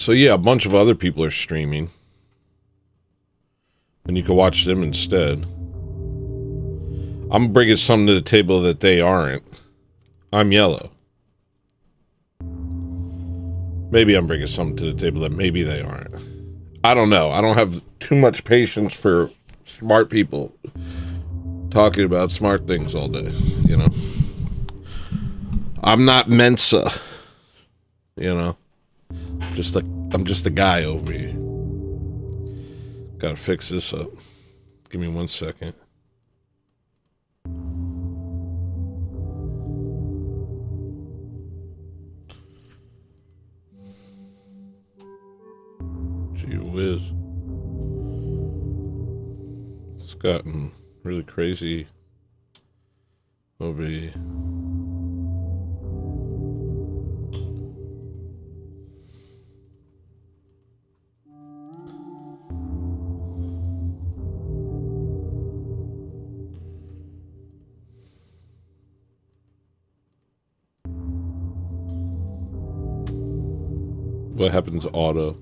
So yeah, a bunch of other people are streaming. And you can watch them instead. I'm bringing something to the table that they aren't. I'm yellow. Maybe I'm bringing something to the table that maybe they aren't. I don't know. I don't have too much patience for smart people talking about smart things all day, you know. I'm not Mensa, you know. I'm just a guy over here. Gotta fix this up. Give me 1 second. Gee whiz. It's gotten really crazy over here. What happens to auto?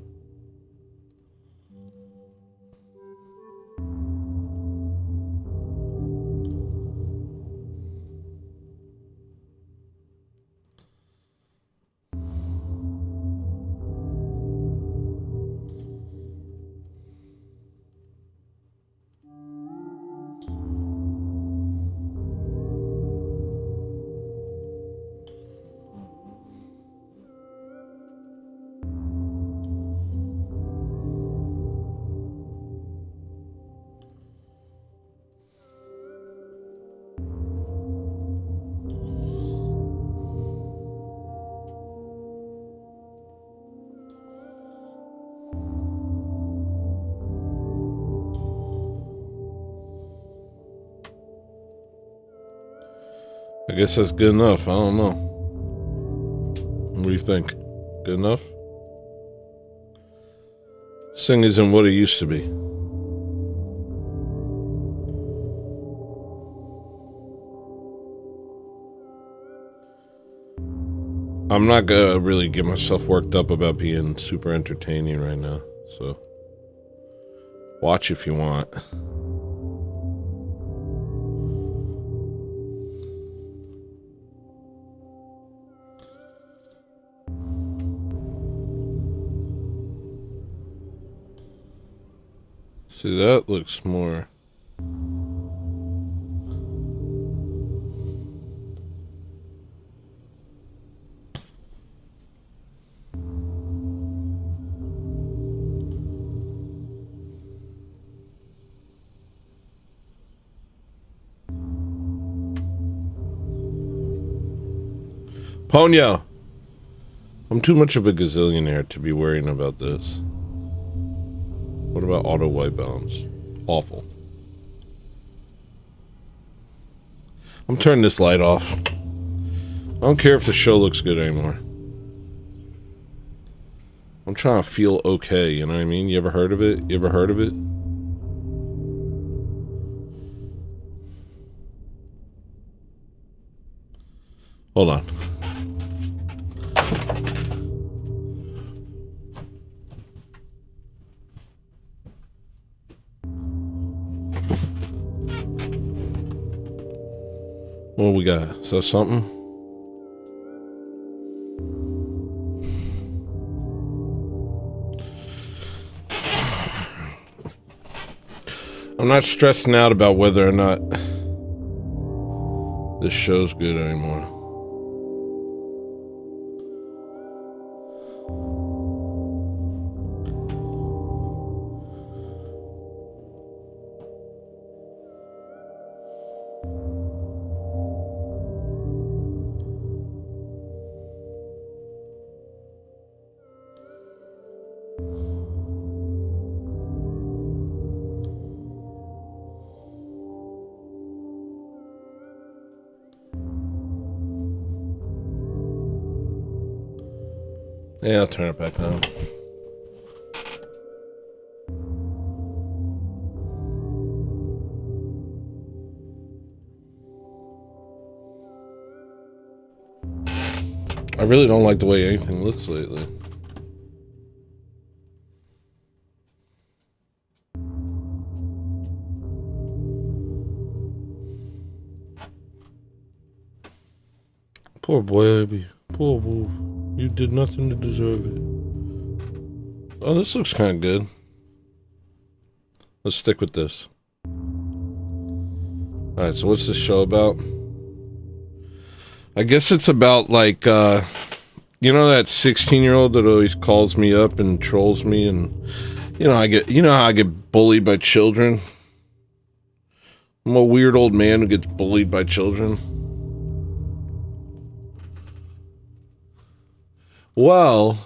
I guess that's good enough. I don't know. What do you think? Good enough? Sing isn't what it used to be. I'm not gonna really get myself worked up about being super entertaining right now, so watch if you want. See, that looks more... Ponyo! I'm too much of a gazillionaire to be worrying about this. What about auto white balance? Awful. I'm turning this light off. I don't care if the show looks good anymore. I'm trying to feel okay, you know what I mean? You ever heard of it? You ever heard of it? Hold on. What we got? Is that something? I'm not stressing out about whether or not this show's good anymore. Yeah, I'll turn it back on. I really don't like the way anything looks lately. Poor baby. Poor boo. You did nothing to deserve it. Oh, this looks kind of good. Let's stick with this. Alright, so what's this show about? I guess it's about, like, you know that 16-year-old that always calls me up and trolls me, and, you know how I get bullied by children? I'm a weird old man who gets bullied by children. Well,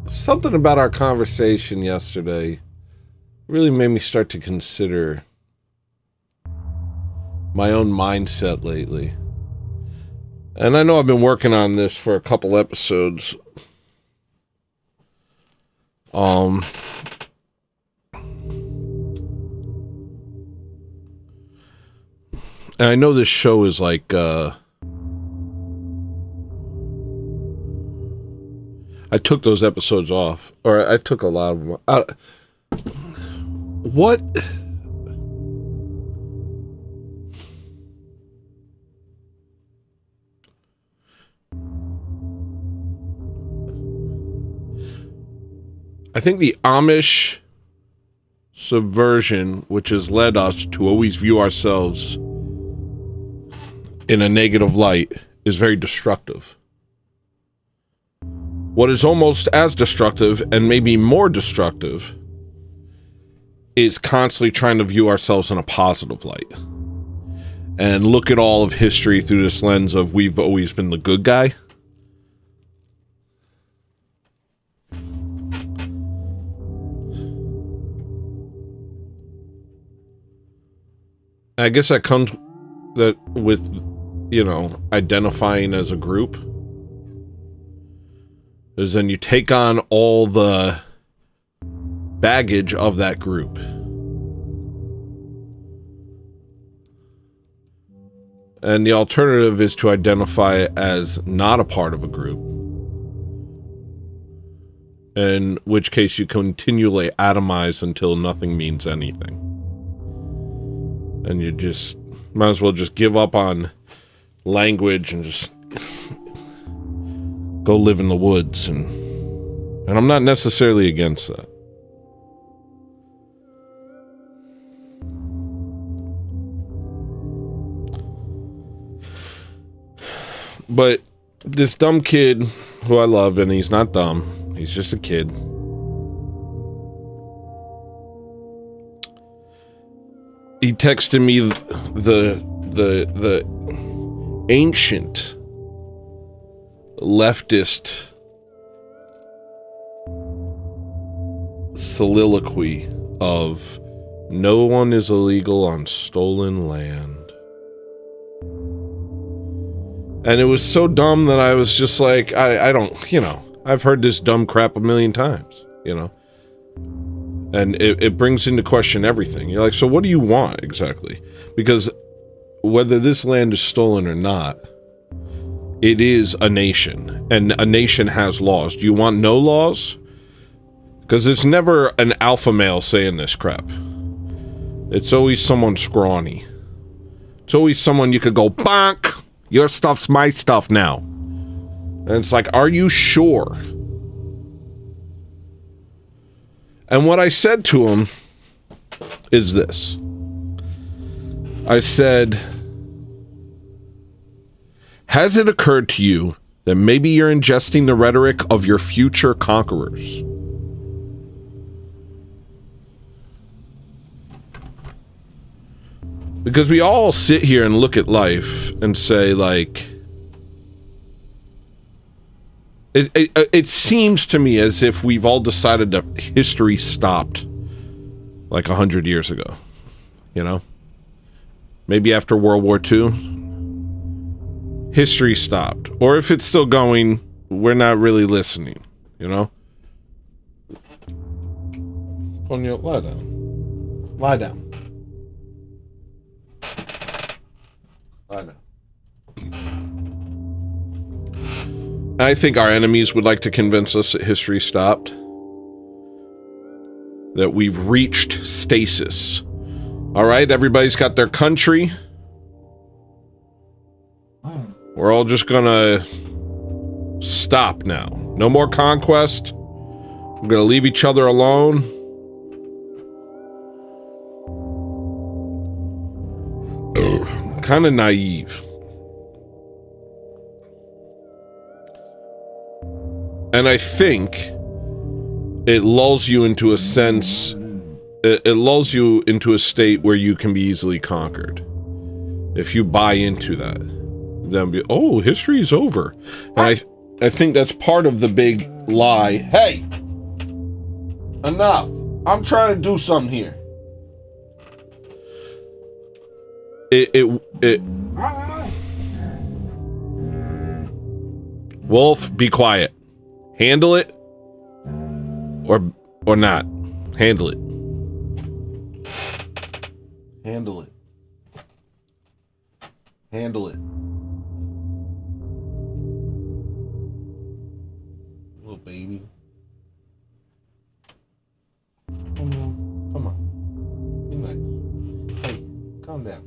something about our conversation yesterday really made me start to consider my own mindset lately. And I know I've been working on this for a couple episodes. And I know this show is like, I took those episodes off, or I took a lot of them. What? I think the Amish subversion, which has led us to always view ourselves in a negative light, is very destructive. What is almost as destructive, and maybe more destructive, is constantly trying to view ourselves in a positive light. And look at all of history through this lens of we've always been the good guy. I guess that comes with, you know, identifying as a group. Is then you take on all the baggage of that group. And the alternative is to identify as not a part of a group. In which case you continually atomize until nothing means anything. And you just might as well just give up on language and just go live in the woods. And I'm not necessarily against that. But this dumb kid who I love, and he's not dumb, he's just a kid. He texted me the ancient leftist soliloquy of no one is illegal on stolen land. And it was so dumb that I was just like, I don't, you know, I've heard this dumb crap a million times, you know. And it brings into question everything. You're like, so what do you want exactly? Because whether this land is stolen or not, it is a nation. And a nation has laws. Do you want no laws? Because it's never an alpha male saying this crap. It's always someone scrawny. It's always someone you could go, bonk! Your stuff's my stuff now. And it's like, are you sure? And what I said to him is this. I said, has it occurred to you that maybe you're ingesting the rhetoric of your future conquerors? Because we all sit here and look at life and say, like, it seems to me as if we've all decided that history stopped like 100 years ago, you know? Maybe after World War II, history stopped. Or if it's still going, we're not really listening, you know? Ponyo, lie down. Lie down. Lie down. I think our enemies would like to convince us that history stopped. That we've reached stasis. All right, everybody's got their country. We're all just gonna stop now. No more conquest. We're gonna leave each other alone. Kind of naive. And I think it lulls you into a sense, it lulls you into a state where you can be easily conquered. If you buy into that, then be, oh, history is over. And I think that's part of the big lie. Hey, enough. I'm trying to do something here. Wolf, be quiet. Handle it or not. Handle it. Handle it. Handle it. Little baby. Come on. Be nice. Hey, calm down.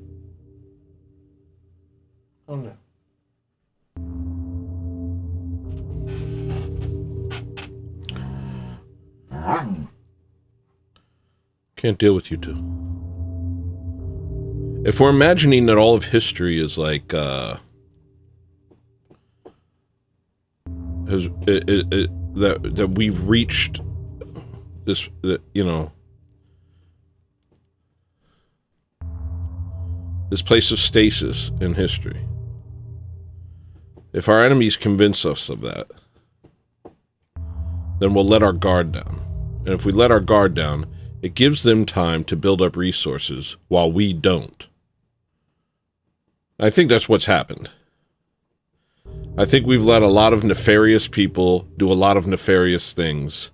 Calm down. Can't deal with you two. If we're imagining that all of history is like, that we've reached this, you know, this place of stasis in history. If our enemies convince us of that, then we'll let our guard down. And if we let our guard down, it gives them time to build up resources while we don't. I think that's what's happened. I think we've let a lot of nefarious people do a lot of nefarious things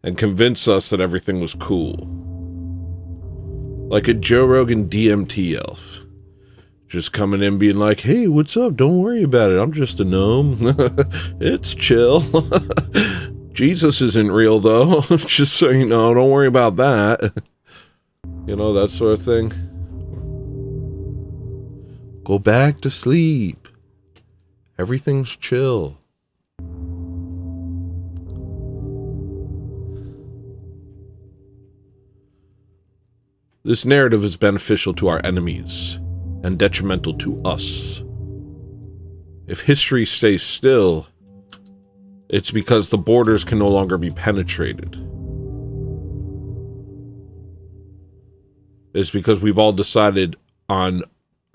and convince us that everything was cool. Like a Joe Rogan DMT elf. Just coming in being like, hey, what's up? Don't worry about it. I'm just a gnome. It's chill. Jesus isn't real, though. Just so you know, don't worry about that. You know, that sort of thing. Go back to sleep. Everything's chill. This narrative is beneficial to our enemies and detrimental to us. If history stays still, it's because the borders can no longer be penetrated. It's because we've all decided on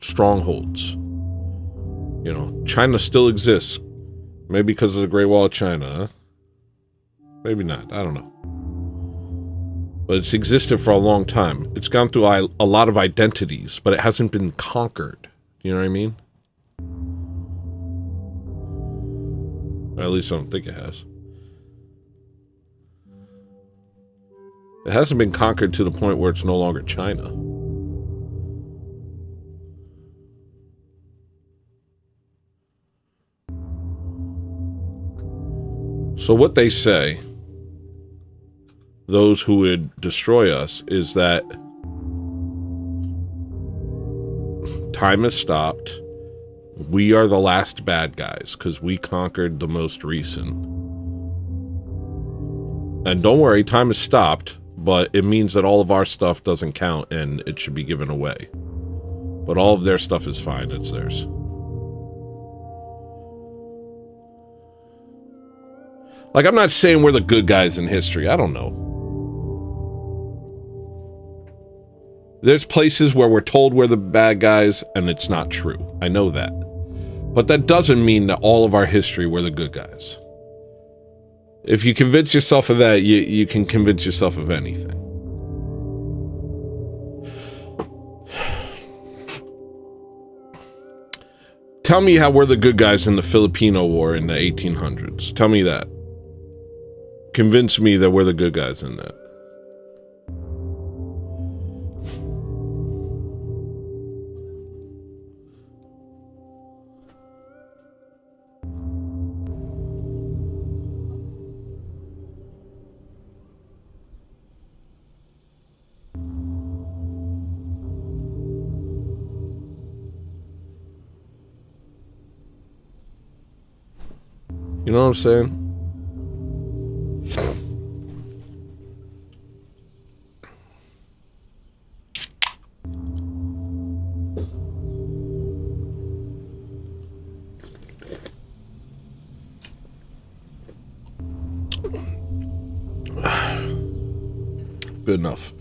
strongholds. You know, China still exists. Maybe because of the Great Wall of China, huh? Maybe not. I don't know. But it's existed for a long time. It's gone through a lot of identities, but it hasn't been conquered. You know what I mean? Or at least I don't think it has. It hasn't been conquered to the point where it's no longer China. So what they say, those who would destroy us, is that time has stopped. We are the last bad guys because we conquered the most recent. And don't worry, time has stopped, but it means that all of our stuff doesn't count and it should be given away. But all of their stuff is fine, it's theirs. Like, I'm not saying we're the good guys in history, I don't know. There's places where we're told we're the bad guys and it's not true. I know that. But that doesn't mean that all of our history we're the good guys. If you convince yourself of that, you can convince yourself of anything. Tell me how we're the good guys in the Filipino War in the 1800s. Tell me that. Convince me that we're the good guys in that. You know what I'm saying? Good enough.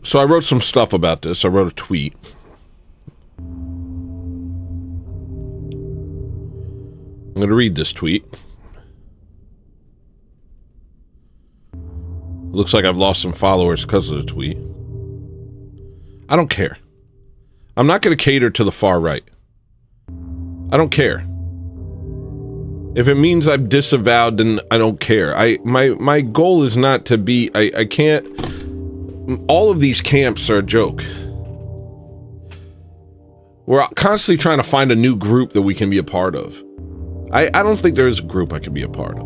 So I wrote some stuff about this. I wrote a tweet. I'm going to read this tweet. Looks like I've lost some followers because of the tweet. I don't care. I'm not going to cater to the far right. I don't care. If it means I'm disavowed, then I don't care. My goal is not to be... I can't... All of these camps are a joke. We're constantly trying to find a new group that we can be a part of. I don't think there is a group I can be a part of.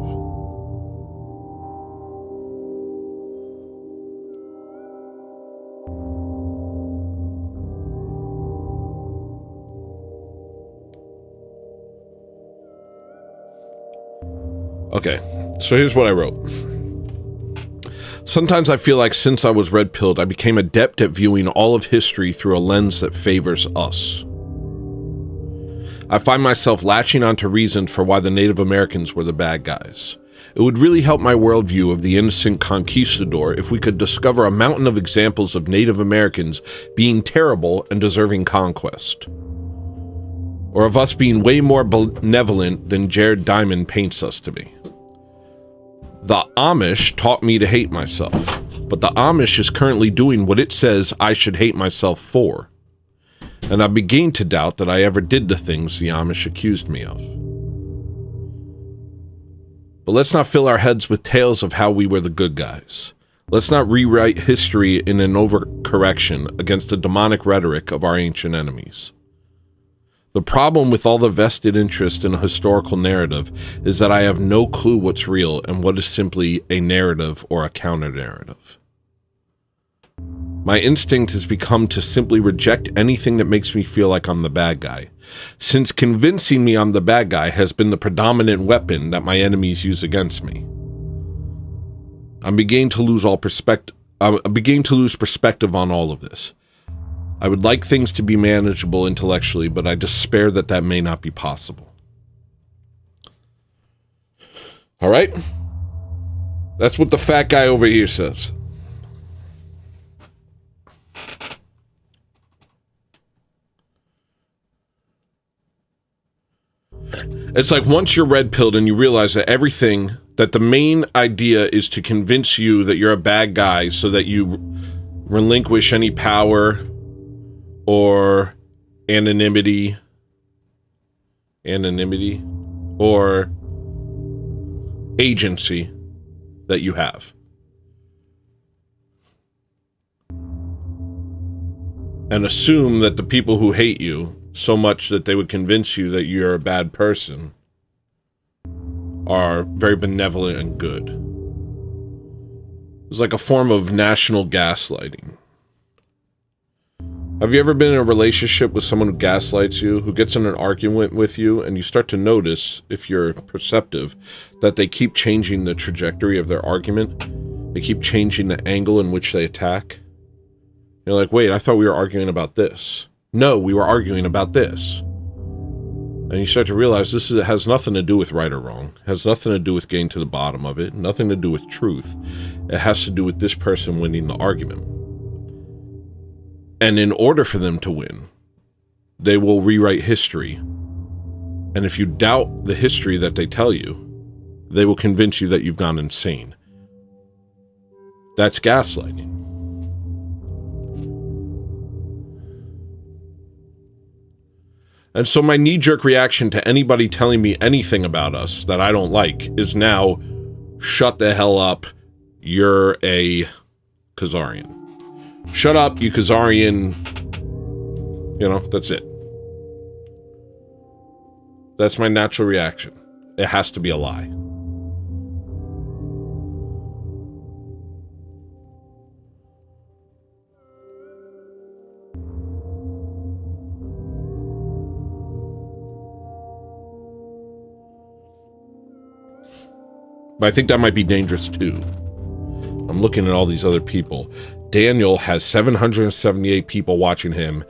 Okay, so here's what I wrote. Sometimes I feel like since I was red-pilled, I became adept at viewing all of history through a lens that favors us. I find myself latching onto reasons for why the Native Americans were the bad guys. It would really help my worldview of the innocent conquistador if we could discover a mountain of examples of Native Americans being terrible and deserving conquest. Or of us being way more benevolent than Jared Diamond paints us to be. The Amish taught me to hate myself, but the Amish is currently doing what it says I should hate myself for. And I begin to doubt that I ever did the things the Amish accused me of. But let's not fill our heads with tales of how we were the good guys. Let's not rewrite history in an overcorrection against the demonic rhetoric of our ancient enemies. The problem with all the vested interest in a historical narrative is that I have no clue what's real and what is simply a narrative or a counter-narrative. My instinct has become to simply reject anything that makes me feel like I'm the bad guy, since convincing me I'm the bad guy has been the predominant weapon that my enemies use against me. I'm beginning to lose perspective on all of this. I would like things to be manageable intellectually, but I despair that that may not be possible. All right? That's what the fat guy over here says. It's like once you're red-pilled and you realize that that the main idea is to convince you that you're a bad guy so that you relinquish any power or anonymity or agency that you have. And assume that the people who hate you so much that they would convince you that you're a bad person are very benevolent and good. It's like a form of national gaslighting. Have you ever been in a relationship with someone who gaslights you, who gets in an argument with you, and you start to notice, if you're perceptive, that they keep changing the trajectory of their argument? They keep changing the angle in which they attack? You're like, wait, I thought we were arguing about this. No, we were arguing about this. And you start to realize has nothing to do with right or wrong. It has nothing to do with getting to the bottom of it. Nothing to do with truth. It has to do with this person winning the argument. And in order for them to win, they will rewrite history. And if you doubt the history that they tell you, they will convince you that you've gone insane. That's gaslighting. And so my knee-jerk reaction to anybody telling me anything about us that I don't like is now, shut the hell up, you're a Khazarian. Shut up, you Khazarian. You know, that's it. That's my natural reaction. It has to be a lie. But I think that might be dangerous too. I'm looking at all these other people. Daniel has 778 people watching him.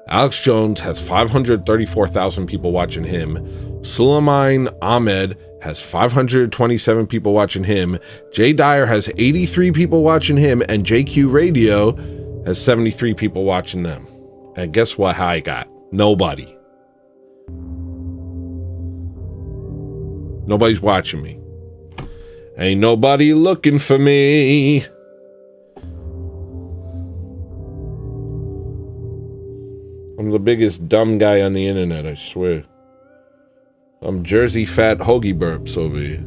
Alex Jones has 534,000 people watching him. Suleiman Ahmed has 527 people watching him. Jay Dyer has 83 people watching him. And JQ Radio has 73 people watching them. And guess what I got? Nobody. Nobody's watching me. Ain't nobody looking for me. I'm the biggest dumb guy on the internet, I swear. I'm Jersey Fat Hoagie Burps over here.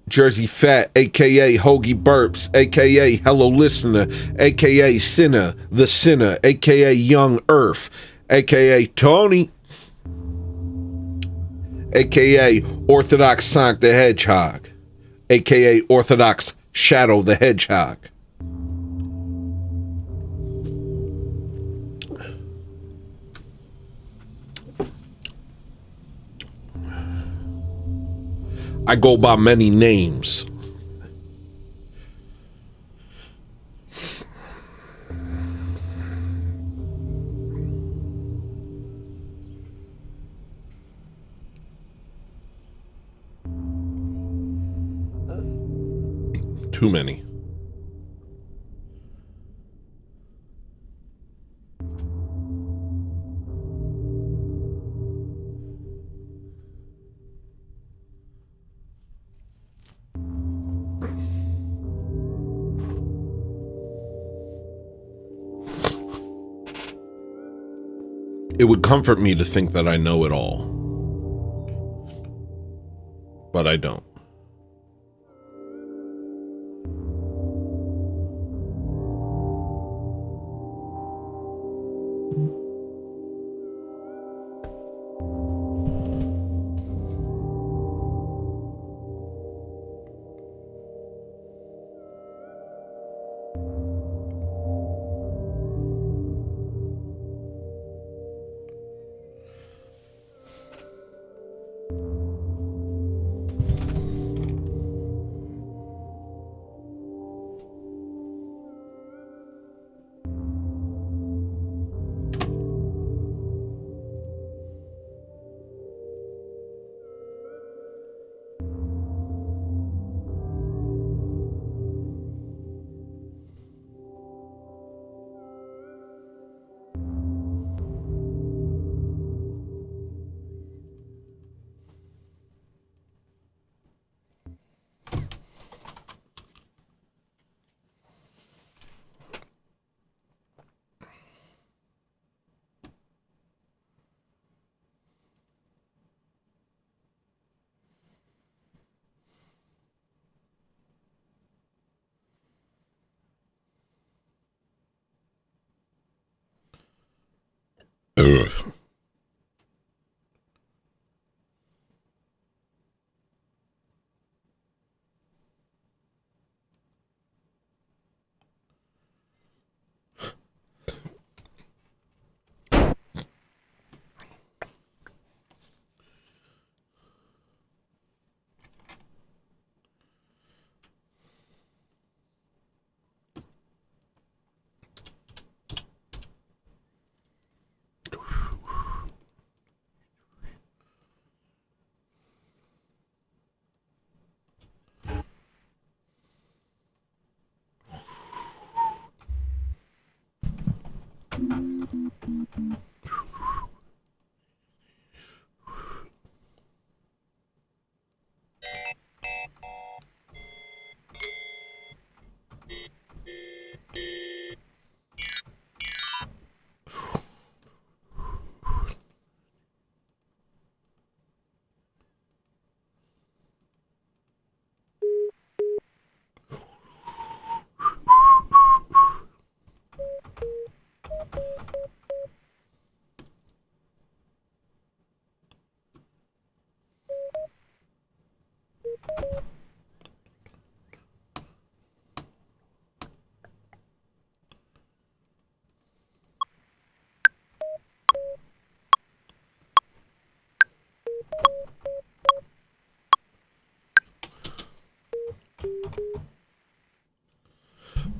Jersey Fat, a.k.a. Hoagie Burps, a.k.a. Hello Listener, a.k.a. Sinner, the Sinner, a.k.a. Young Earth, a.k.a. Tony, a.k.a. Orthodox Sonic the Hedgehog, a.k.a. Orthodox Shadow the Hedgehog. I go by many names. Too many. It would comfort me to think that I know it all. But I don't. Ugh.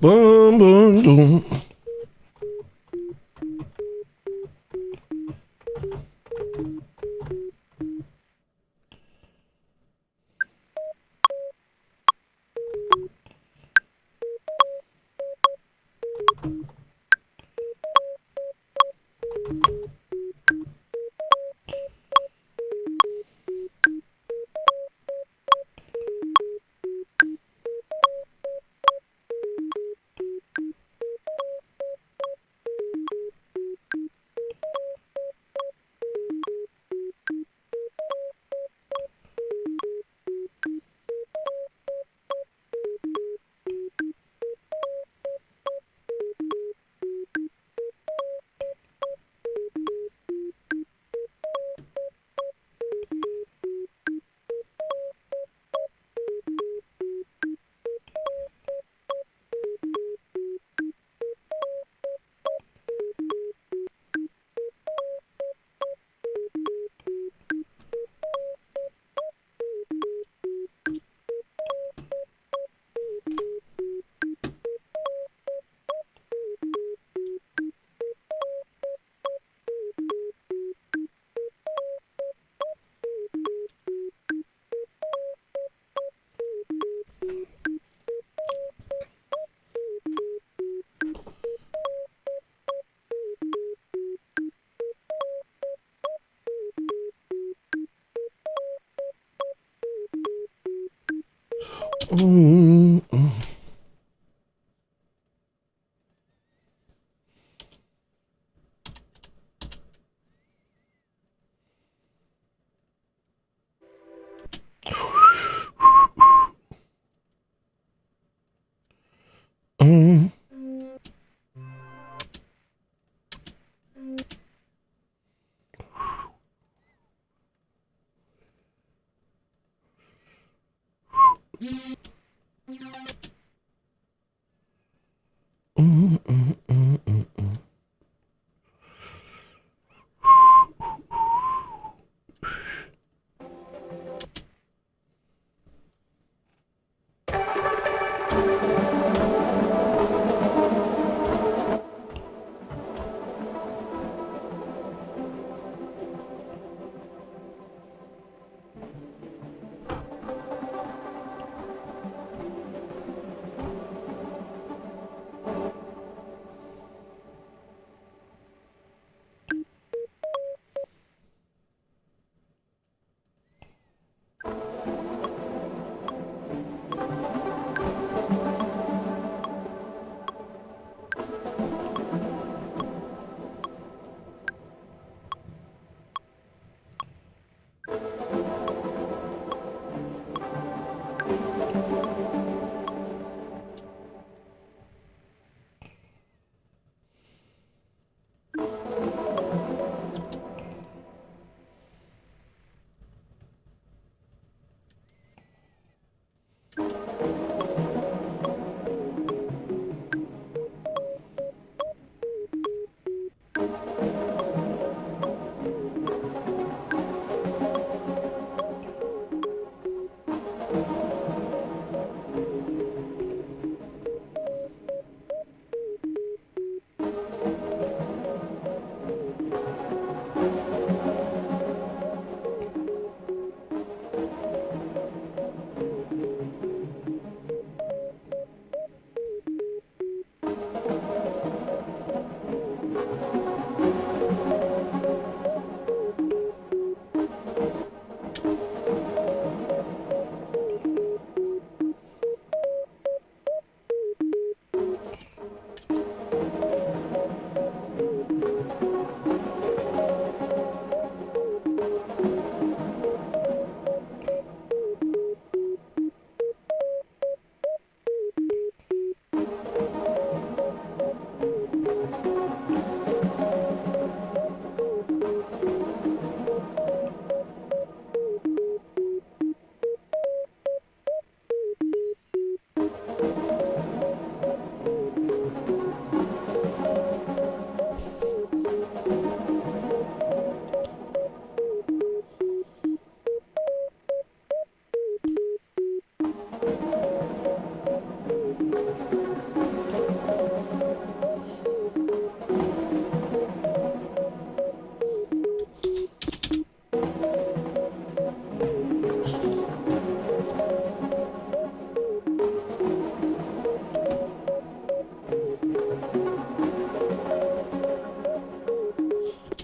Boom, boom, boom. Mm, mm. Mm.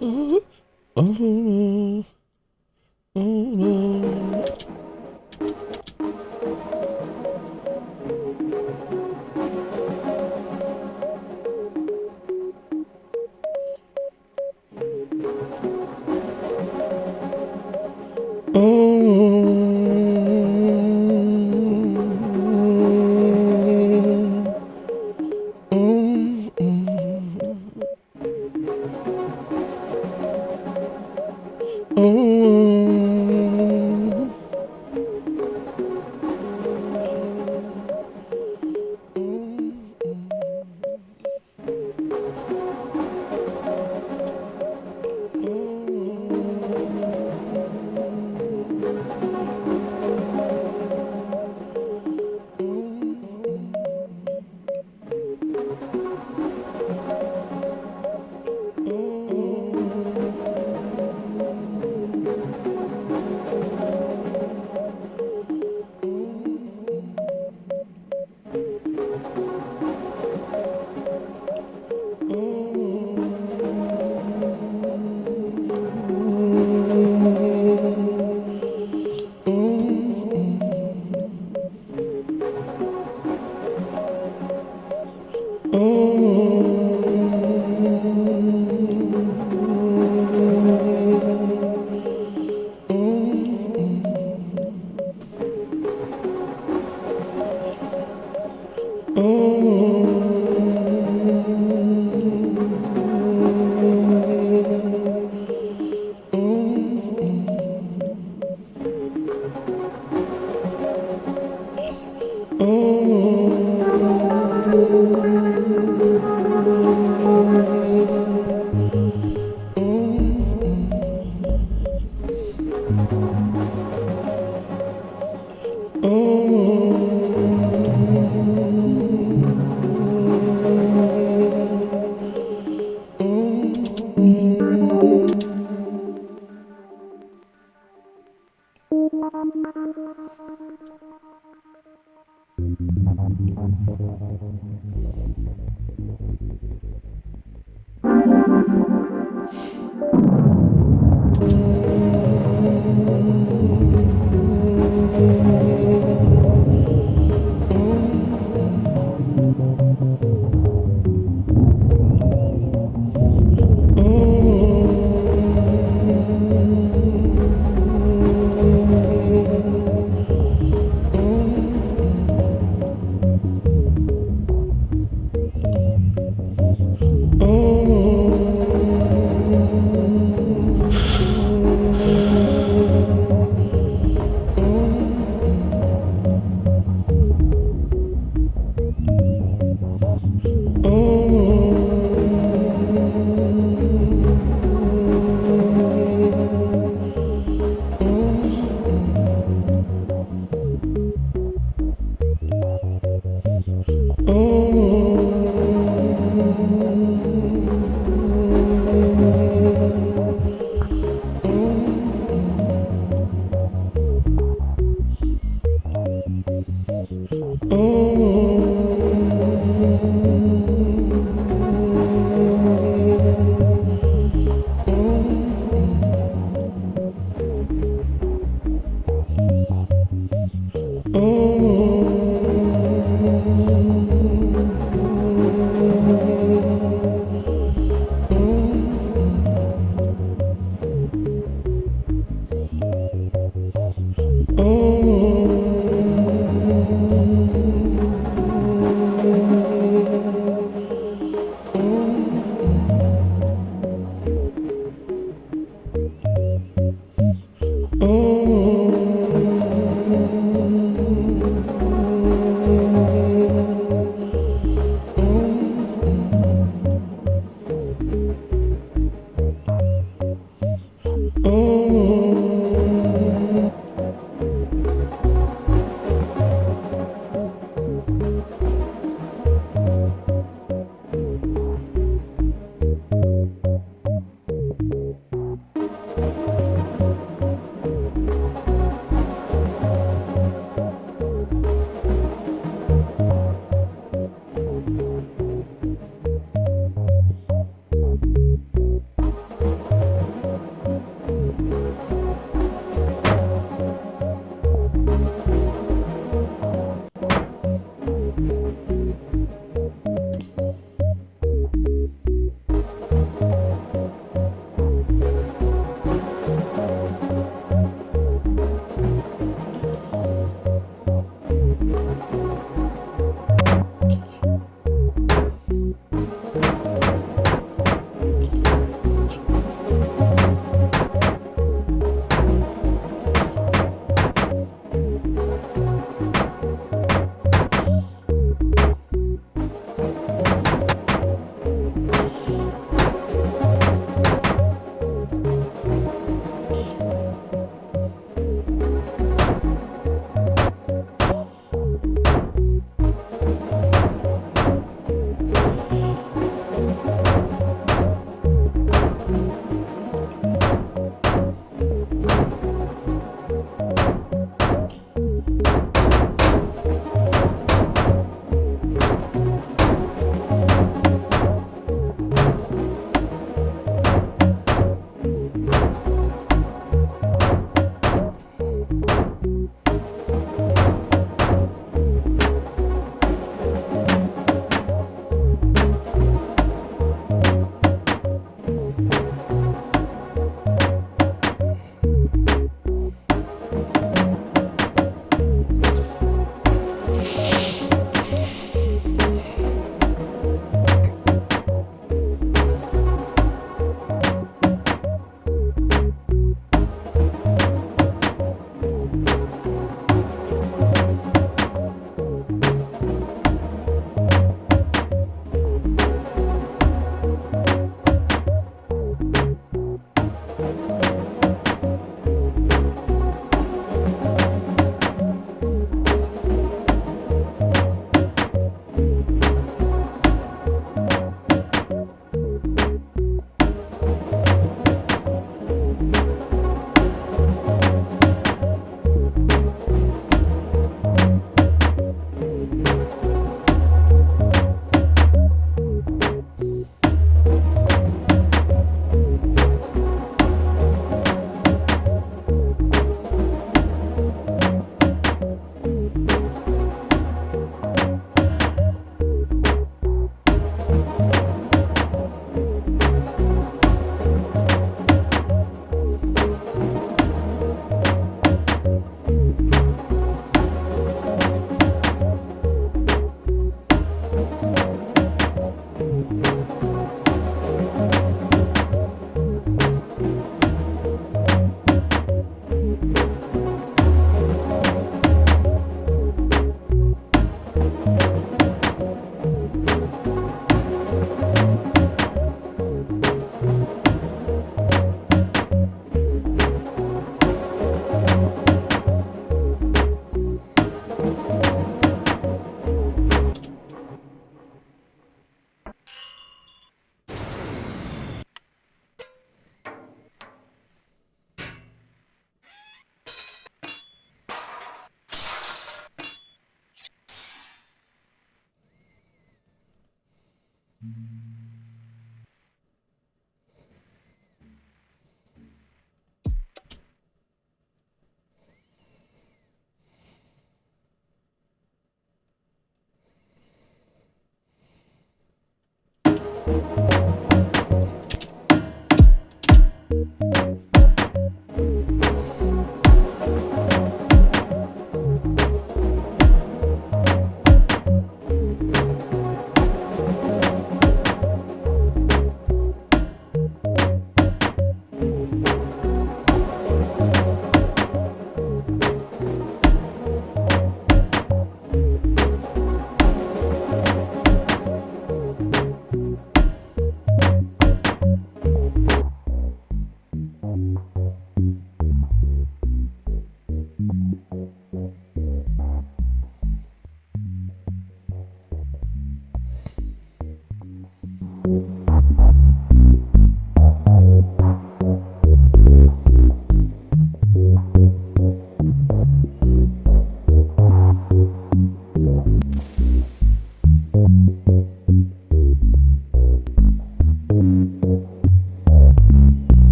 Oh, oh no. Oh no. Oh, oh, oh.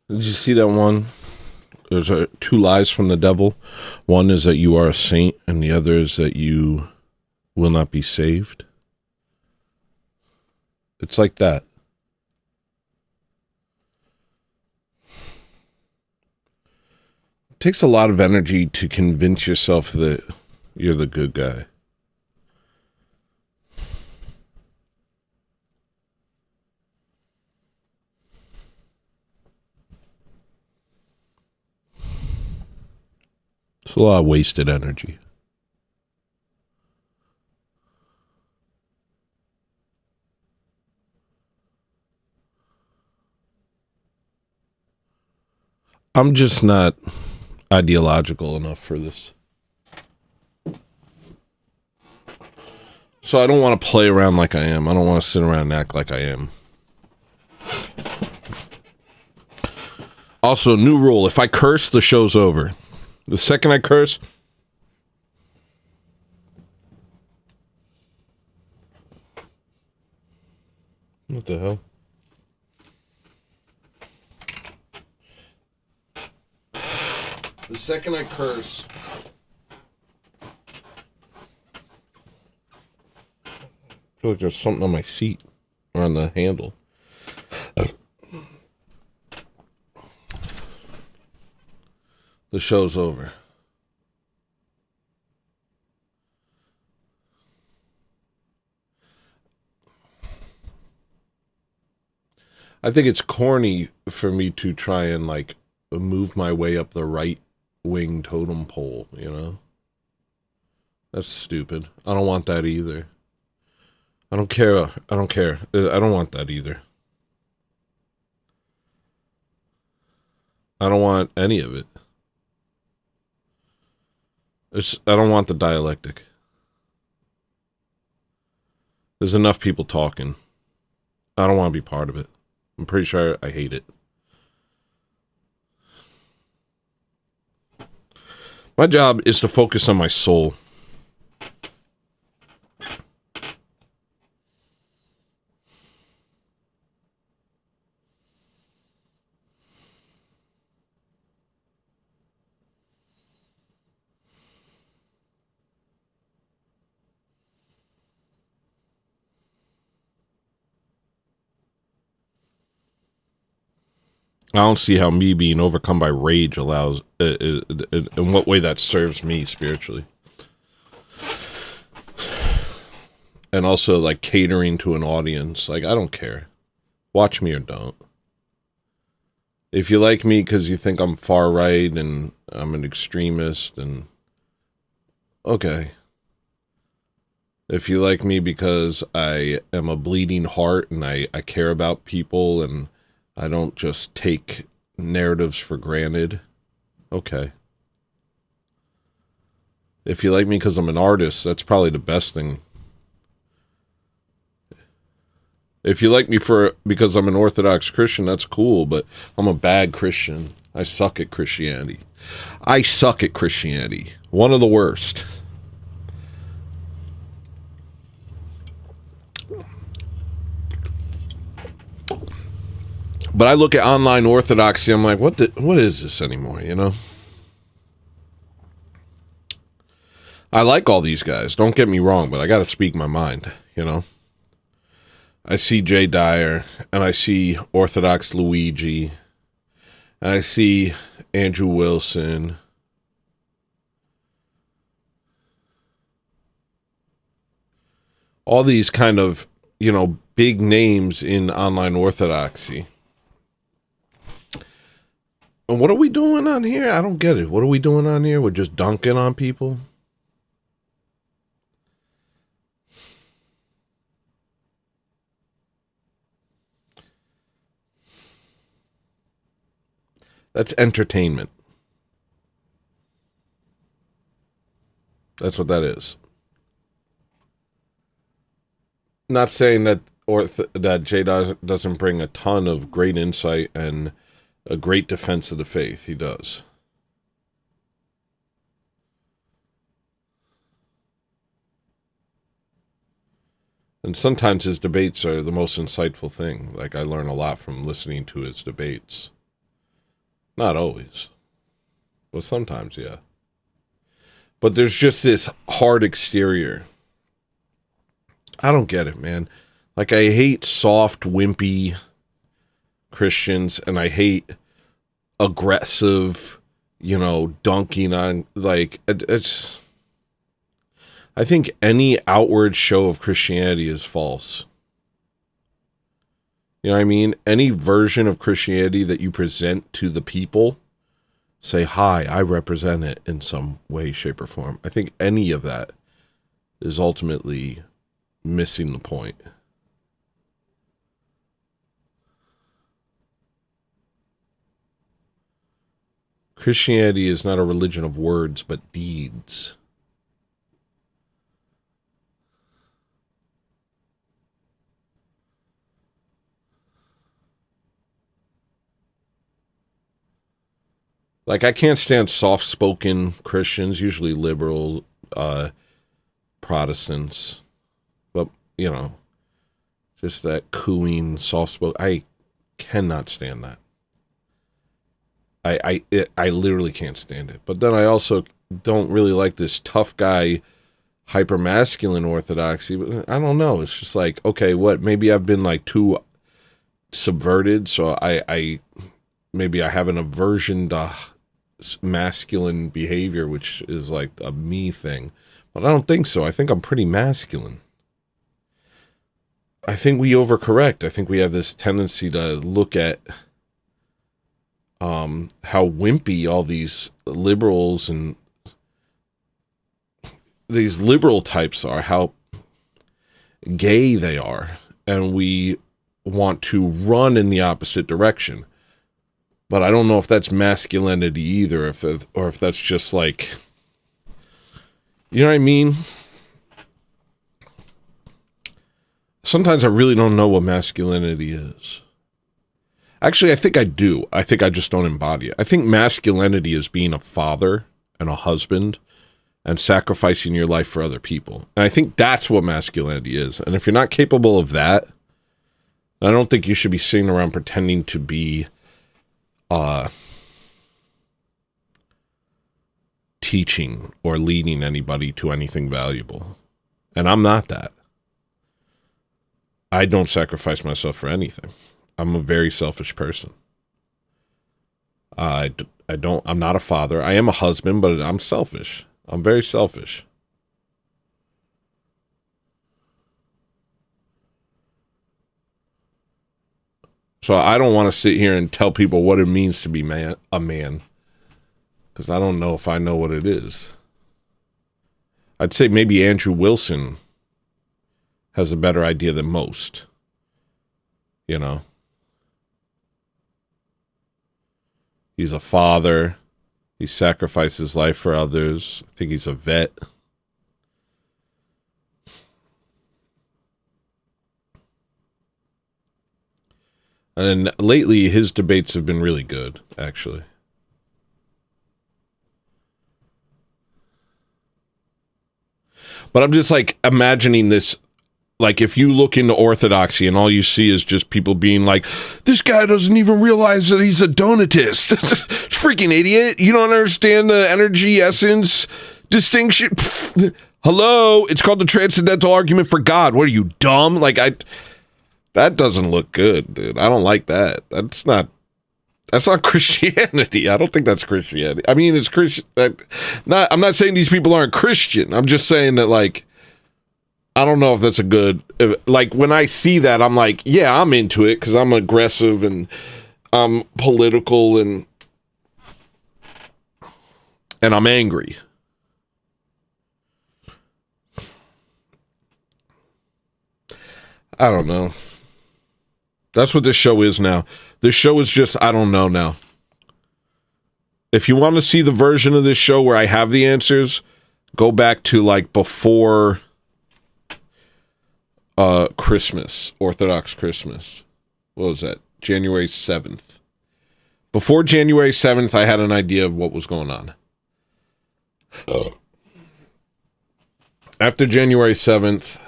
Did you see that one? There's two lies from the devil. One is that you are a saint, and the other is that you will not be saved. It's like that. It takes a lot of energy to convince yourself that you're the good guy. It's a lot of wasted energy. I'm just not ideological enough for this. So I don't want to play around like I am. I don't want to sit around and act like I am. Also, new rule. If I curse, the show's over. The second I curse... What the hell? The second I curse... I feel like there's something on my seat. Or on the handle. The show's over. I think it's corny for me to try and, like, move my way up the right wing totem pole, you know? That's stupid. I don't want that either. I don't care. I don't want that either. I don't want any of it. I don't want the dialectic. There's enough people talking. I don't want to be part of it. I'm pretty sure I hate it. My job is to focus on my soul. I don't see how me being overcome by rage allows, in what way that serves me spiritually. And also, like, catering to an audience. Like, I don't care. Watch me or don't. If you like me because you think I'm far right and I'm an extremist, and okay. If you like me because I am a bleeding heart and I care about people and I don't just take narratives for granted, okay. If you like me because I'm an artist, that's probably the best thing. If you like me because I'm an Orthodox Christian, that's cool, but I'm a bad Christian. I suck at Christianity. I suck at Christianity. One of the worst. But I look at online orthodoxy, I'm like, what is this anymore, you know? I like all these guys, don't get me wrong, but I gotta speak my mind, you know? I see Jay Dyer, and I see Orthodox Luigi, and I see Andrew Wilson. All these kind of, you know, big names in online orthodoxy. And what are we doing on here? I don't get it. What are we doing on here? We're just dunking on people? That's entertainment. That's what that is. Not saying that that Jay doesn't bring a ton of great insight and a great defense of the faith. He does. And sometimes his debates are the most insightful thing. Like, I learn a lot from listening to his debates. Not always, but sometimes, yeah. But there's just this hard exterior. I don't get it, man. Like, I hate soft, wimpy Christians, and I hate aggressive, dunking on, like, it's... I think any outward show of Christianity is false. You know what I mean? Any version of Christianity that you present to the people, say, hi, I represent it in some way, shape, or form. I think any of that is ultimately missing the point. Christianity is not a religion of words, but deeds. Like, I can't stand soft-spoken Christians, usually liberal Protestants. But, just that cooing, soft-spoken. I cannot stand that. I literally can't stand it. But then I also don't really like this tough guy, hyper-masculine orthodoxy. But I don't know. It's just like, okay, what? Maybe I've been, like, too subverted, so maybe I have an aversion to masculine behavior, which is like a me thing, but I don't think so. I think I'm pretty masculine. I think we overcorrect. I think we have this tendency to look at how wimpy all these liberals and these liberal types are, how gay they are, and we want to run in the opposite direction. But I don't know if that's masculinity either, or if that's just like, you know what I mean? Sometimes I really don't know what masculinity is. Actually, I think I do. I think I just don't embody it. I think masculinity is being a father and a husband and sacrificing your life for other people. And I think that's what masculinity is. And if you're not capable of that, I don't think you should be sitting around pretending to be teaching or leading anybody to anything valuable. And I'm not that. I don't sacrifice myself for anything. I'm a very selfish person. I'm not a father. I am a husband, but I'm selfish. I'm very selfish. So I don't want to sit here and tell people what it means to be a man, because I don't know if I know what it is. I'd say maybe Andrew Wilson has a better idea than most. He's a father. He sacrificed his life for others. I think he's a vet. And lately, his debates have been really good, actually. But I'm just like imagining this, like if you look into orthodoxy and all you see is just people being like, this guy doesn't even realize that he's a Donatist. Freaking idiot. You don't understand the energy essence distinction. Pfft. Hello, it's called the transcendental argument for God. What are you, dumb? That doesn't look good, dude. I don't like that. That's not Christianity. I don't think that's Christianity. I mean, it's Christian. I'm not saying these people aren't Christian. I'm just saying that, like, I don't know if that's a good, like, when I see that, I'm like, yeah, I'm into it because I'm aggressive and I'm political and I'm angry. I don't know. That's what this show is now. This show is just, I don't know now. If you want to see the version of this show where I have the answers, go back to like before Christmas, Orthodox Christmas. What was that? January 7th. Before January 7th, I had an idea of what was going on. After January 7th,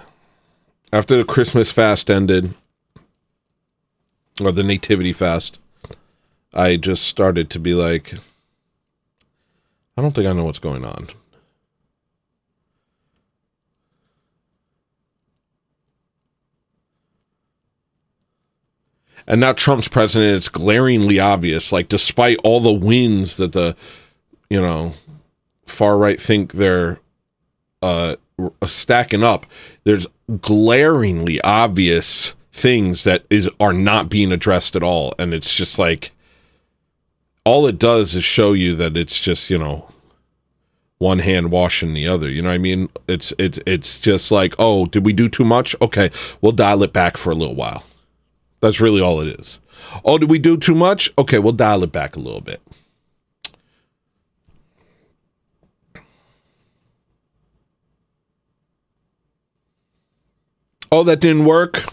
after the Christmas fast ended, or the Nativity fast, I just started to be like, I don't think I know what's going on. And now Trump's president, it's glaringly obvious, like despite all the wins that the, far right think they're stacking up, there's glaringly obvious things that are not being addressed at all. And it's just like, all it does is show you that it's just, one hand washing the other. You know what I mean? It's just like, oh, did we do too much? Okay, we'll dial it back for a little while. That's really all it is. Oh, did we do too much? Okay, we'll dial it back a little bit. Oh, that didn't work.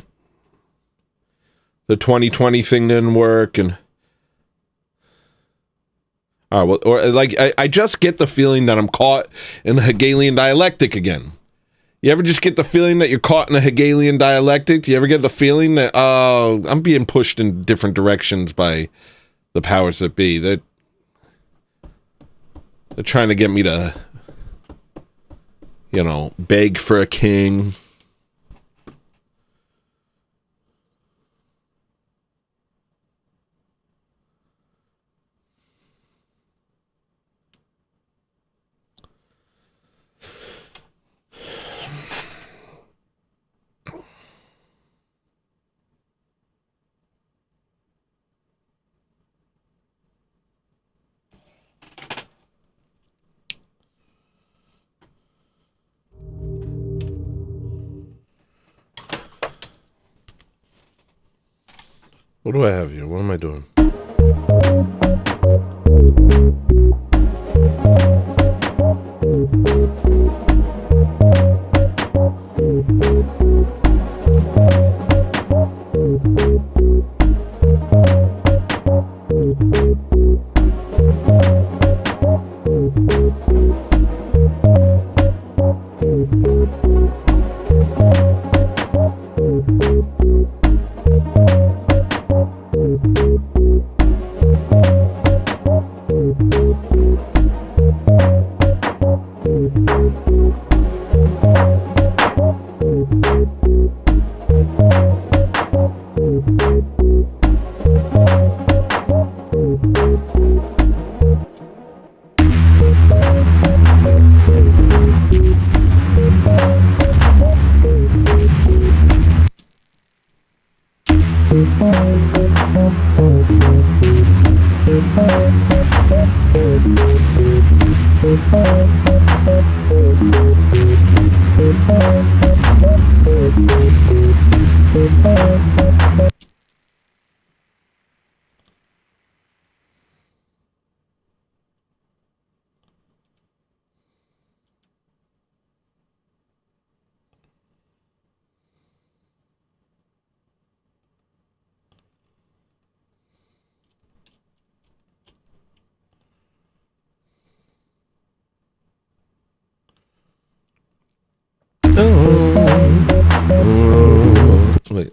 The 2020 thing didn't work, and well, or like I just get the feeling that I'm caught in the Hegelian dialectic again. You ever just get the feeling that you're caught in a Hegelian dialectic? Do you ever get the feeling that I'm being pushed in different directions by the powers that be? They're trying to get me to, beg for a king. What do I have here? What am I doing? Wait.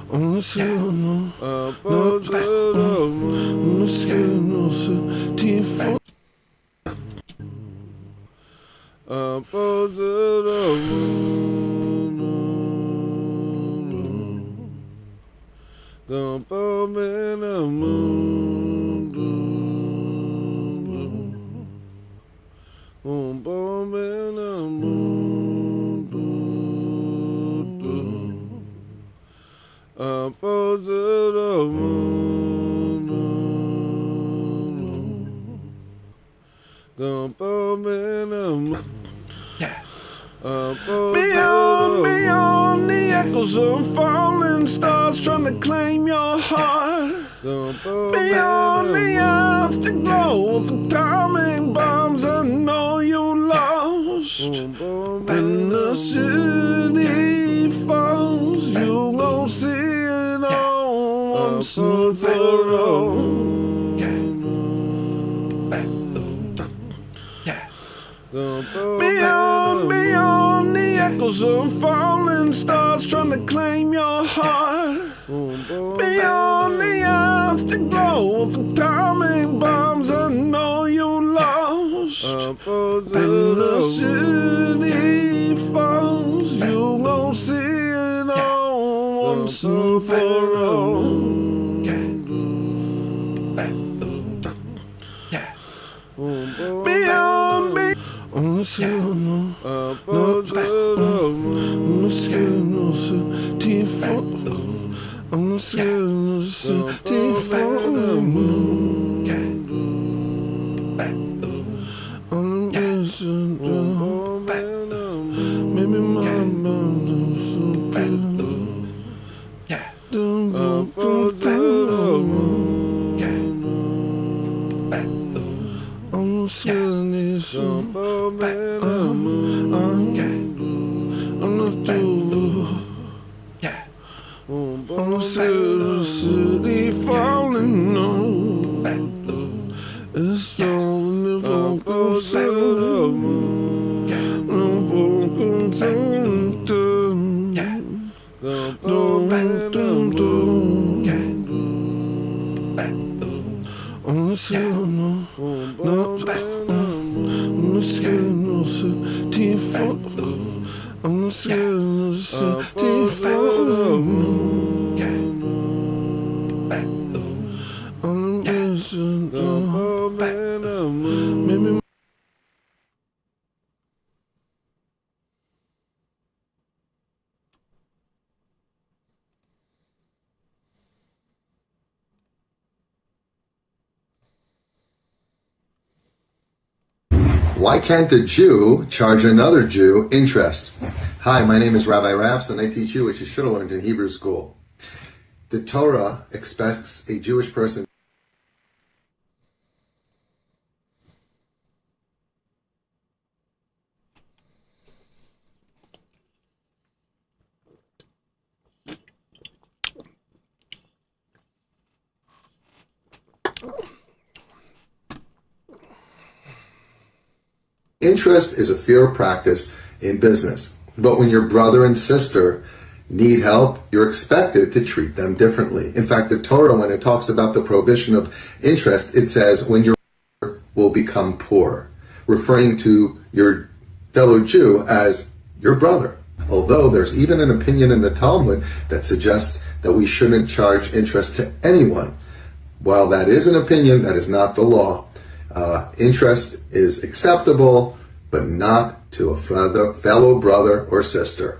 On the skin, no, on the skin, no, T4. Up to the moon, the bomb in the moon, bomb in the moon, up to the moon, the bomb in the moon. Beyond the echoes of falling stars trying to claim your heart. Beyond the afterglow of atomic bombs, I know you lost. When the city falls, you gon' see it all once and for all. Beyond the echoes of falling stars trying to claim your heart. Beyond the afterglow of atomic bombs, I know you lost. When the city falls, you gon' see it all once and for all. On the skin, no, on the skin, no, T4. On the skin, no, T4. On the mission, maybe my mom so good. Don't go for on the skin is so bad. I'm not over. On the city falling on. It's falling if I go settle. No focus on the skin, no, on the skin, no, T4. On the skin, no, T4. On the mission, maybe. Why can't a Jew charge another Jew interest? Hi, my name is Rabbi Raps, and I teach you what you should have learned in Hebrew school. The Torah expects a Jewish person Interest is a fair practice in business, but when your brother and sister need help, you're expected to treat them differently. In fact, the Torah, when it talks about the prohibition of interest, it says when your brother will become poor, referring to your fellow Jew as your brother. Although there's even an opinion in the Talmud that suggests that we shouldn't charge interest to anyone. While that is an opinion, that is not the law. Interest is acceptable, but not to a fellow brother or sister.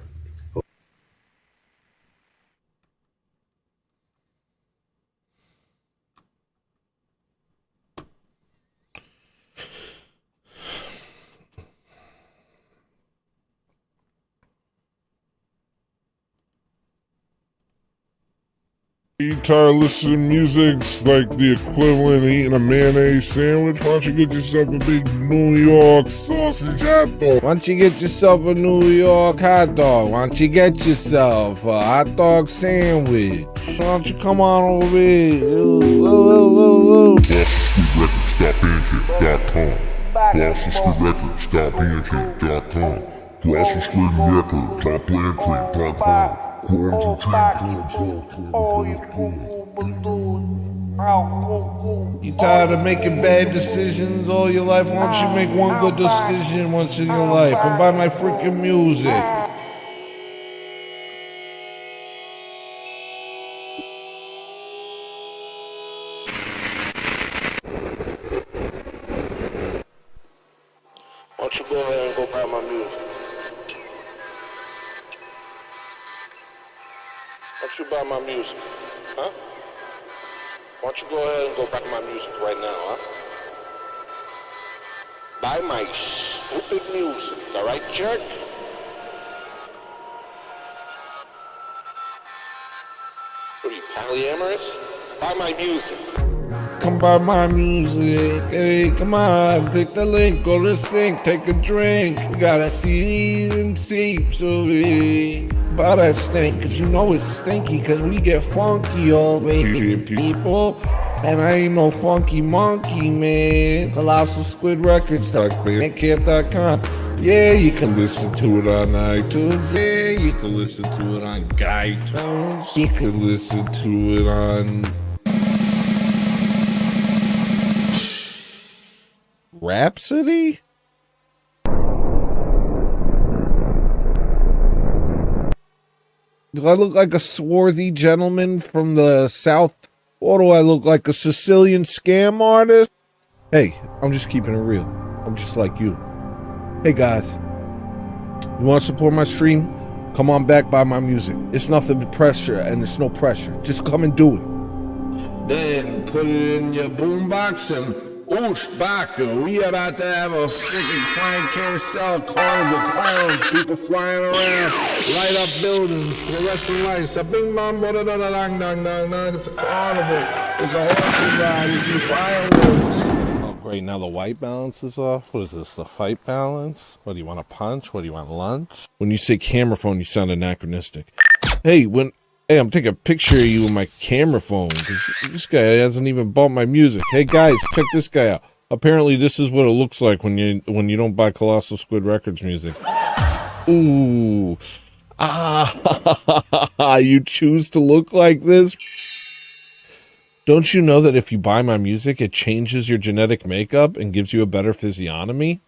You tired of listening to music's like the equivalent of eating a mayonnaise sandwich? Why don't you get yourself a big New York sausage hot dog? Why don't you get yourself a New York hot dog? Why don't you get yourself a hot dog sandwich? Why don't you come on over here? BostonStreetRecords.bandcamp.com BostonStreetRecords.bandcamp.com You tired of making bad decisions all your life? Why don't you make one good decision once in your life and buy my freaking music? Why don't you go ahead and go buy my music? Why don't you buy my music? Huh? Why don't you go ahead and go buy my music right now, huh? Buy my stupid music, alright, jerk? What are you, polyamorous? Buy my music. Come buy my music, hey, come on, click the link, go to the sink, take a drink. We got a CDs and tapes of it. Buy that stink, cause you know it's stinky, cause we get funky over here, people. And I ain't no funky monkey, man. Colossal Squid Records, Bandcamp.com. Yeah, you can listen to it on iTunes. Yeah, you can listen to it on iTunes. You can listen to it on Rhapsody? Do I look like a swarthy gentleman from the South? Or do I look like a Sicilian scam artist? Hey, I'm just keeping it real. I'm just like you. Hey guys, you want to support my stream? Come on back, buy my music. It's nothing but pressure, and it's no pressure. Just come and do it. Then put it in your boombox and oosh, baka. We about to have a freaking flying carousel, carnival, clowns, people flying around, light up buildings, fluorescent lights, a bing bong, da da da dang dang dang dang. It's a carnival. It's a horse ride. It's some fireworks. Oh great, now the white balance is off. What is this? The fight balance? What do you want, a punch? What do you want, lunch? When you say camera phone, you sound anachronistic. Hey, I'm taking a picture of you with my camera phone because this guy hasn't even bought my music. Hey guys, check this guy out. Apparently this is what it looks like when you don't buy Colossal Squid Records music. Ooh. You choose to look like this? Don't you know that if you buy my music, it changes your genetic makeup and gives you a better physiognomy?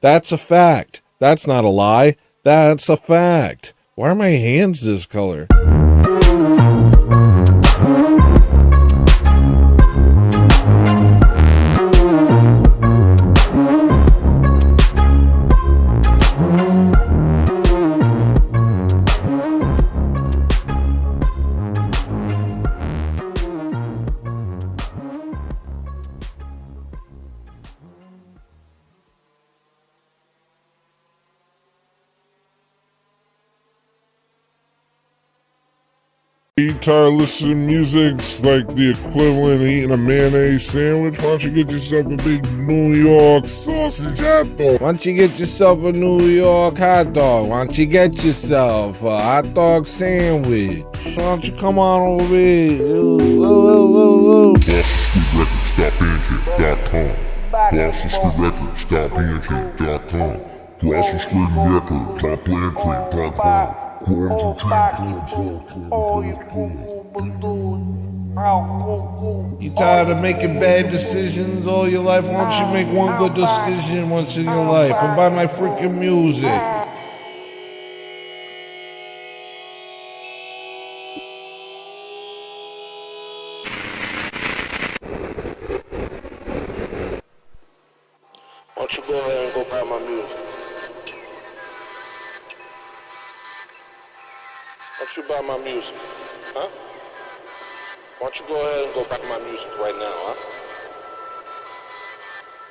That's a fact. That's not a lie. That's a fact. Why are my hands this color? You tired of listening to music? It's like the equivalent of eating a mayonnaise sandwich. Why don't you get yourself a big New York sausage hot dog? Why don't you get yourself a New York hot dog? Why don't you get yourself a hot dog sandwich? Why don't you come on over here? ColossalSquidRecords.bandcamp.com. ColossalSquidRecords.bandcamp.com. You tired of making bad decisions all your life? Why don't you make one good decision once in your life and buy my freaking music? Why don't you go ahead and go buy my music? Why don't you buy my music? Huh? Why don't you go ahead and go buy my music right now, huh?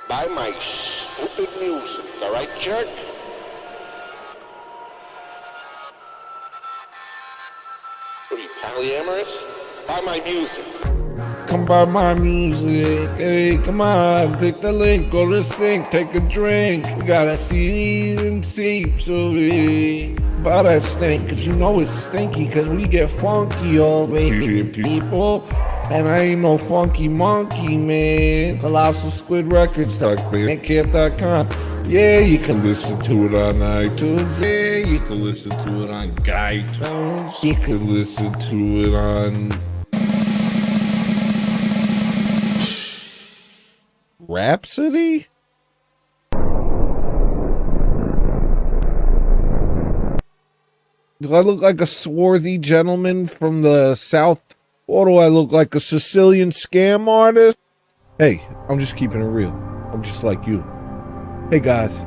Buy my stupid music, alright, jerk? What are you, polyamorous? Buy my music. Come buy my music, hey, come on, click the link, go to the sink, take a drink. We got a CDs and tapes of it. Buy that stink, cause you know it's stinky, cause we get funky over here, people. And I ain't no funky monkey, man. Colossal Squid Records, Bandcamp.com. Yeah, you can listen to it on iTunes. Yeah, you can listen to it on GuyTunes. You can listen to it on Rhapsody? Do I look like a swarthy gentleman from the South? Or do I look like a Sicilian scam artist? Hey, I'm just keeping it real. I'm just like you. Hey guys,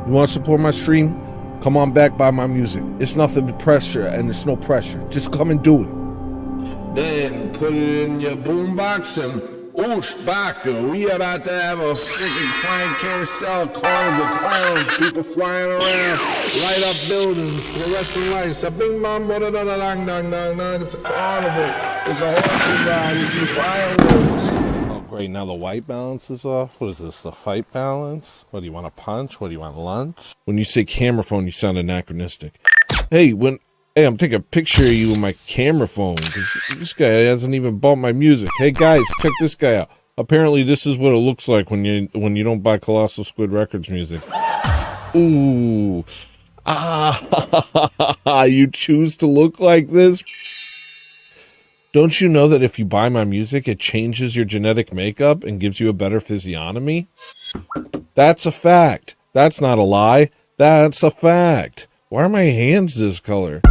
you want to support my stream? Come on back, buy my music. It's nothing but pressure, and it's no pressure. Just come and do it. Then put it in your boombox and oosh, baka. We about to have a freaking flying carousel, carnival, clowns, people flying around, light up buildings, fluorescent lights, a bing bong, da da da dang dang dang dang. It's a carnival. It's a horse ride. It's these fireworks. Great, now the white balance is off. What is this, the fight balance? What, do you want a punch? What, do you want lunch? When you say camera phone, you sound anachronistic. Hey, I'm taking a picture of you with my camera phone, because this guy hasn't even bought my music. Hey guys, check this guy out. Apparently this is what it looks like when you don't buy Colossal Squid Records music. Ooh. You choose to look like this? Don't you know that if you buy my music, it changes your genetic makeup and gives you a better physiognomy? That's a fact. That's not a lie. That's a fact. Why are my hands this color?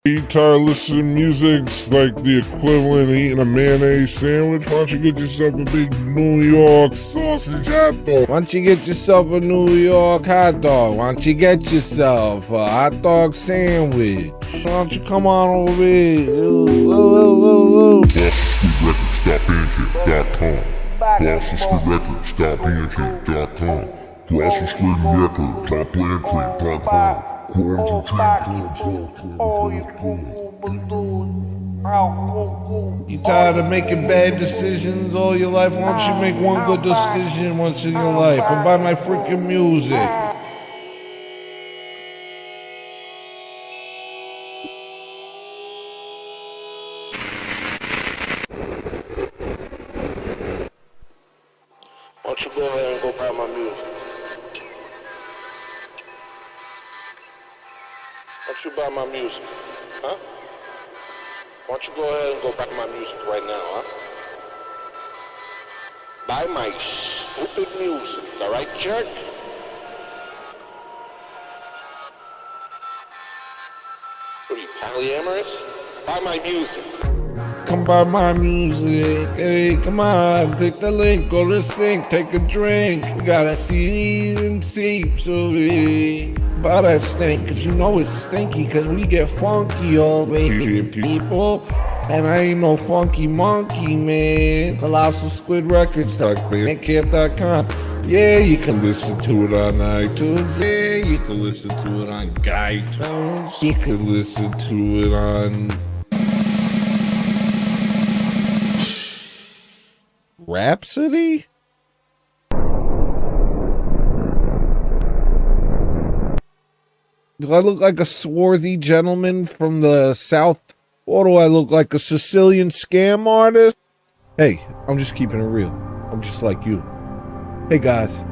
You tired of listening to music's like the equivalent of eating a mayonnaise sandwich? Why don't you get yourself a big New York sausage hot dog? Why don't you get yourself a New York hot dog? Why don't you get yourself a hot dog sandwich? Why don't you come on over here? BlossoMSquidRecords.bandcamp.com. BlossoMSquidRecords.bandcamp.com. You tired of making bad decisions all your life? Why don't you make one good decision once in your life and buy my freaking music? Why don't you go ahead and go buy my music? Why don't you buy my music? Huh? Why don't you go ahead and go buy my music right now, huh? Buy my stupid music, alright, jerk? What are you, polyamorous? Buy my music. Come buy my music, hey, come on, click the link, go to the sink, take a drink. We got a CDs and tapes of it. Buy that stink, cause you know it's stinky, cause we get funky over here, people. And I ain't no funky monkey, man. Colossal Squid Records, bandcamp.com. Yeah, you can listen to it on iTunes. Yeah, you can listen to it on GuyTunes. You can listen to it on Rhapsody? Do I look like a swarthy gentleman from the South? Or do I look like a Sicilian scam artist? Hey, I'm just keeping it real. I'm just like you. Hey guys,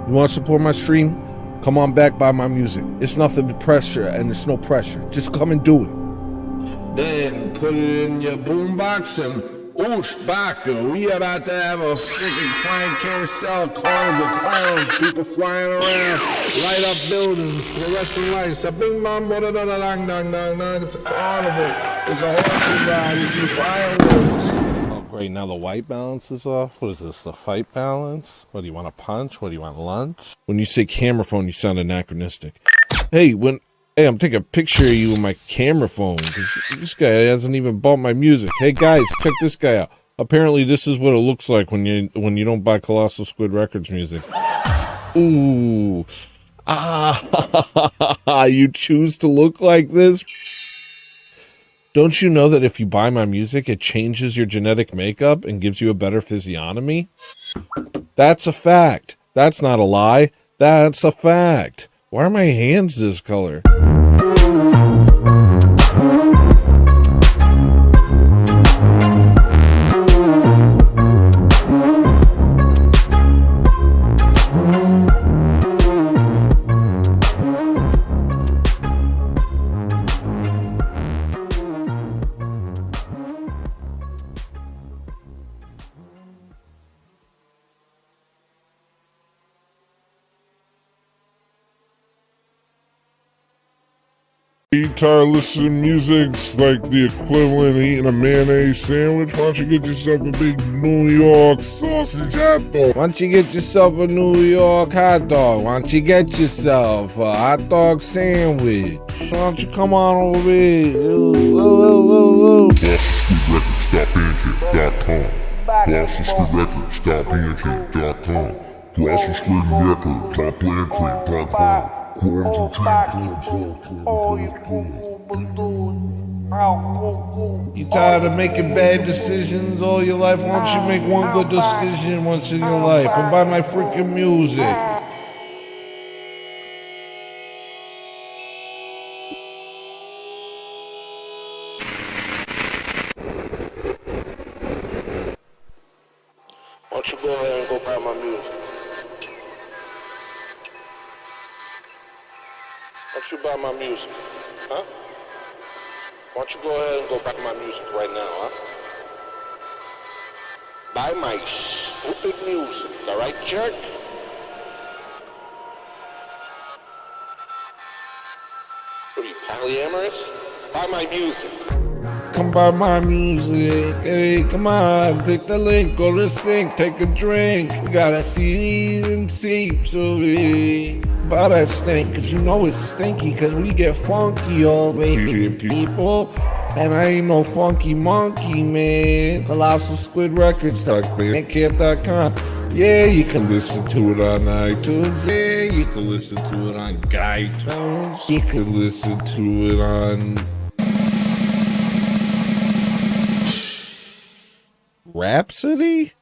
you want to support my stream? Come on back, buy my music. It's nothing but pressure, and it's no pressure. Just come and do it. Then put it in your boombox and oosh, baka. We about to have a freaking flying carousel, carnival, clowns, people flying around, light up buildings, fluorescent lights, a bing bong, da da da dang dang dang dang. It's a carnival. It's a horse ride. It's these fireworks. Oh, great, now the white balance is off. What is this, the fight balance? What, do you want a punch? What, do you want lunch? When you say camera phone, you sound anachronistic. Hey, I'm taking a picture of you with my camera phone, because this guy hasn't even bought my music. Hey guys, check this guy out. Apparently this is what it looks like when you don't buy Colossal Squid Records music. Ooh. Ah, you choose to look like this? Don't you know that if you buy my music, it changes your genetic makeup and gives you a better physiognomy? That's a fact. That's not a lie. That's a fact. Why are my hands this color? You tired of listening to music's like the equivalent of eating a mayonnaise sandwich? Why don't you get yourself a big New York sausage hot dog? Why don't you get yourself a New York hot dog? Why don't you get yourself a hot dog sandwich? Why don't you come on over here? BostonStreetRecords.bandcamp.com. BostonStreetRecords.bandcamp.com. You tired of making bad decisions all your life? Why don't you make one good decision once in your life and buy my freaking music? Why don't you go ahead and go buy my music? Why don't you buy my music? Huh? Why don't you go ahead and go buy my music right now, huh? Buy my stupid music, alright, jerk? What are you, polyamorous? Buy my music. Come buy my music, hey, come on, click the link, go to the sink, take a drink. We got a CDs and tapes of it. Buy that stink, cause you know it's stinky, cause we get funky over here, people. And I ain't no funky monkey, man. Colossal Squid Records, bandcamp.com. Yeah, you can listen to it on iTunes. Yeah, you can listen to it on iTunes. You can listen to it on Rhapsody?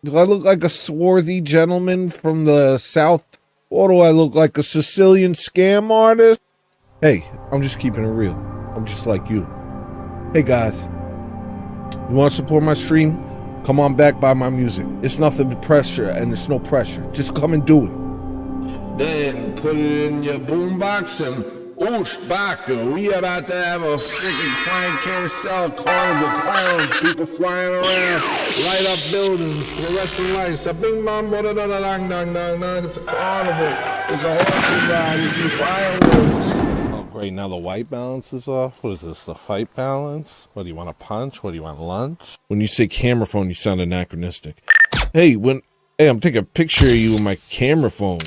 Do I look like a swarthy gentleman from the South? Or do I look like a Sicilian scam artist? Hey, I'm just keeping it real. I'm just like you. Hey guys, you want to support my stream? Come on back, buy my music. It's nothing but pressure, and it's no pressure. Just come and do it. Then put it in your boombox and oosh, baka. We about to have a freaking flying carousel, carnival, clowns, people flying around, light up buildings, fluorescent lights, a bing bong, da da da dang dang dang dang. It's a carnival. It's a horse ride. It's these fireworks. Oh great, now the white balance is off. What is this? The fight balance? What do you want a punch? What do you want lunch? When you say camera phone, you sound anachronistic. Hey, I'm taking a picture of you with my camera phone.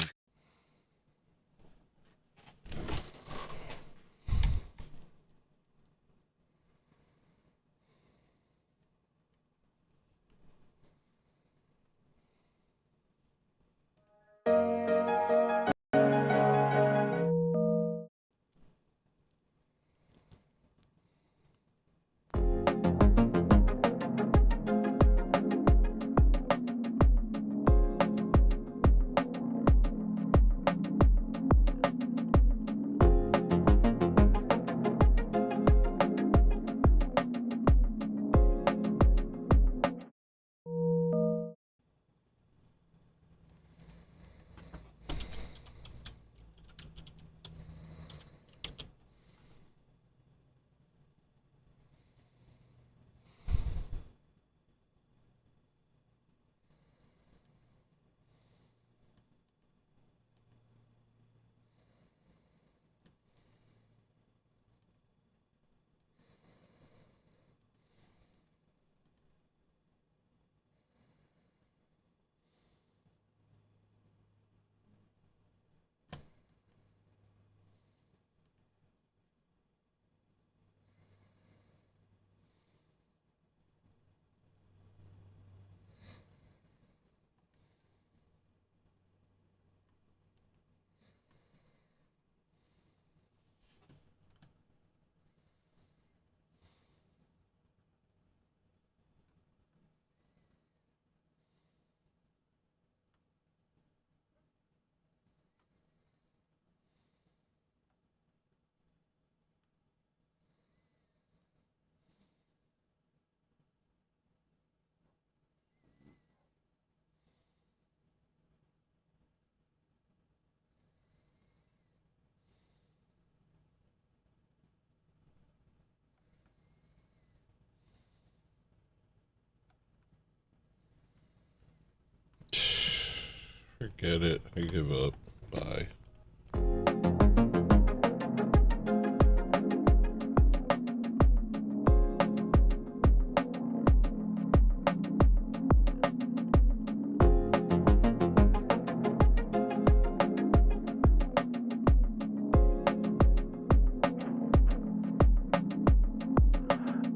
Forget it. I give up. Bye.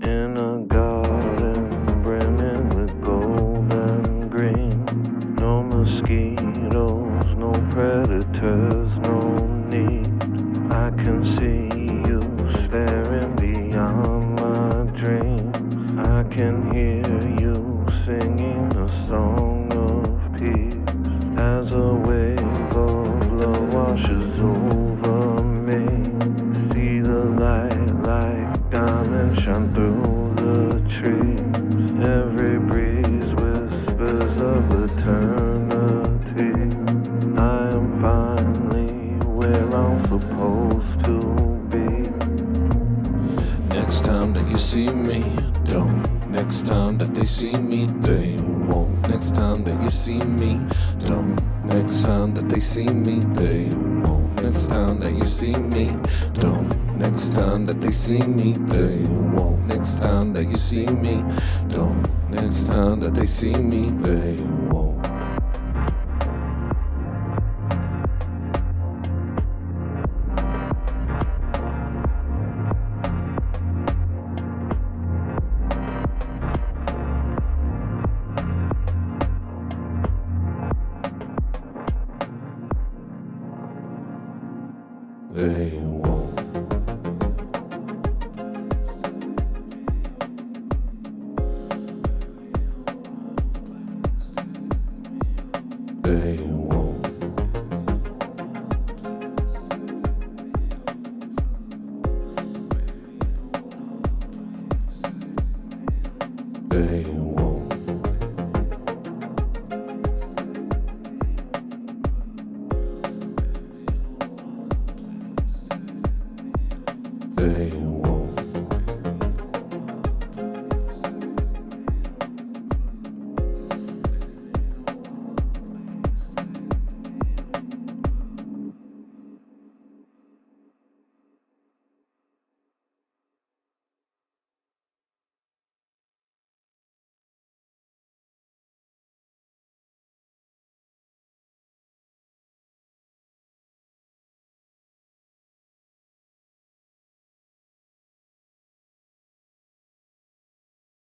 In a garden brimming with gold and green. No mosquitoes, no predators, no need. I can see you staring beyond my dreams. I can hear you singing a song of peace as a wave of love washes over me. See the light like diamonds shine through the trees. Every breeze whispers of eternity. I am finally where I'm supposed to be. Next time that you see me, don't. Next time that they see me, they won't. Next time that you see me, don't. Next time that they see me, they won't. Next time that you see me, don't. Next time that they see me, they won't. Next time that you see me, don't. Next time that they see me, they won't. They won't. They won't.